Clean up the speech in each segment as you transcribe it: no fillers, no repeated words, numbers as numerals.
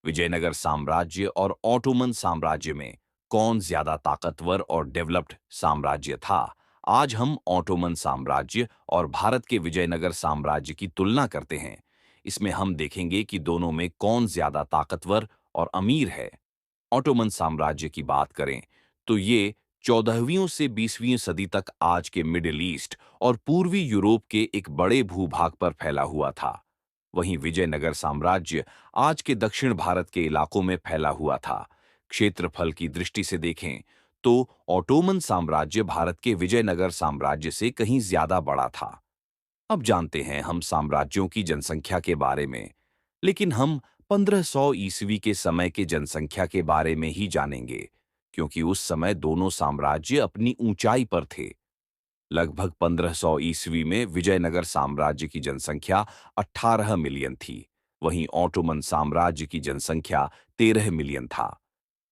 विजयनगर साम्राज्य और ऑटोमन साम्राज्य में कौन ज्यादा ताकतवर और डेवलप्ड साम्राज्य था? आज हम ऑटोमन साम्राज्य और भारत के विजयनगर साम्राज्य की तुलना करते हैं। इसमें हम देखेंगे कि दोनों में कौन ज्यादा ताकतवर और अमीर है। ऑटोमन साम्राज्य की बात करें तो ये 14वीं से 20वीं सदी तक आज के मिडिल ईस्ट और पूर्वी यूरोप के एक बड़े भूभाग पर फैला हुआ था। वहीं विजयनगर साम्राज्य आज के दक्षिण भारत के इलाकों में फैला हुआ था। क्षेत्रफल की दृष्टि से देखें तो ऑटोमन साम्राज्य भारत के विजयनगर साम्राज्य से कहीं ज्यादा बड़ा था। अब जानते हैं हम साम्राज्यों की जनसंख्या के बारे में, लेकिन हम 1500 ईस्वी के समय के जनसंख्या के बारे में ही जानेंगे, क्योंकि उस समय दोनों साम्राज्य अपनी ऊंचाई पर थे। लगभग 1500 ईस्वी में विजयनगर साम्राज्य की जनसंख्या 18 मिलियन थी, वहीं ऑटोमन साम्राज्य की जनसंख्या 13 मिलियन था।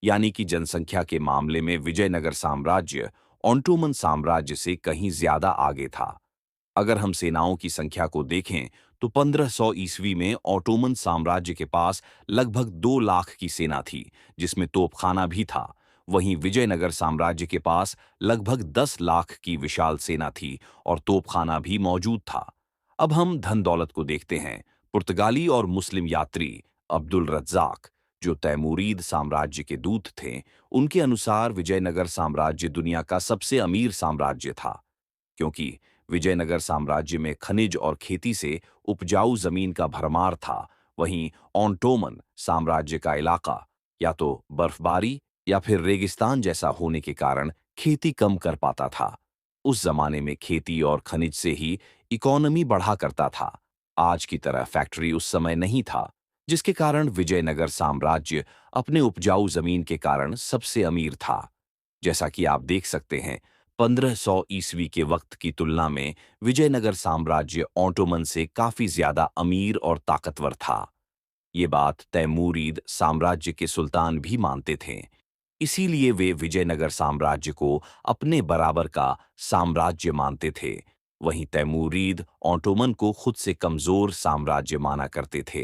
यानी कि जनसंख्या के मामले में विजयनगर साम्राज्य ऑटोमन साम्राज्य से कहीं ज्यादा आगे था। अगर हम सेनाओं की संख्या को देखें तो 1500 ईस्वी में ऑटोमन साम्राज्य के पास लगभग 2 लाख की सेना थी, जिसमें तोपखाना भी था। वहीं विजयनगर साम्राज्य के पास लगभग 10 लाख की विशाल सेना थी और तोपखाना भी मौजूद था। अब हम धन दौलत को देखते हैं। पुर्तगाली और मुस्लिम यात्री अब्दुल रज्जाक, जो तैमूरीद साम्राज्य के दूत थे, उनके अनुसार विजयनगर साम्राज्य दुनिया का सबसे अमीर साम्राज्य था, क्योंकि विजयनगर साम्राज्य में खनिज और खेती से उपजाऊ जमीन का भरमार था। वहीं ऑटोमन साम्राज्य का इलाका या तो बर्फबारी या फिर रेगिस्तान जैसा होने के कारण खेती कम कर पाता था। उस जमाने में खेती और खनिज से ही इकोनॉमी बढ़ा करता था। आज की तरह फैक्ट्री उस समय नहीं था, जिसके कारण विजयनगर साम्राज्य अपने उपजाऊ जमीन के कारण सबसे अमीर था। जैसा कि आप देख सकते हैं, 1500 ईस्वी के वक्त की तुलना में विजयनगर साम्राज्य ऑटोमन से काफी ज्यादा अमीर और ताकतवर था। ये बात तैमूरीद साम्राज्य के सुल्तान भी मानते थे। इसीलिए वे विजयनगर साम्राज्य को अपने बराबर का साम्राज्य मानते थे। वहीं तैमूरीद ऑटोमन को खुद से कमजोर साम्राज्य माना करते थे।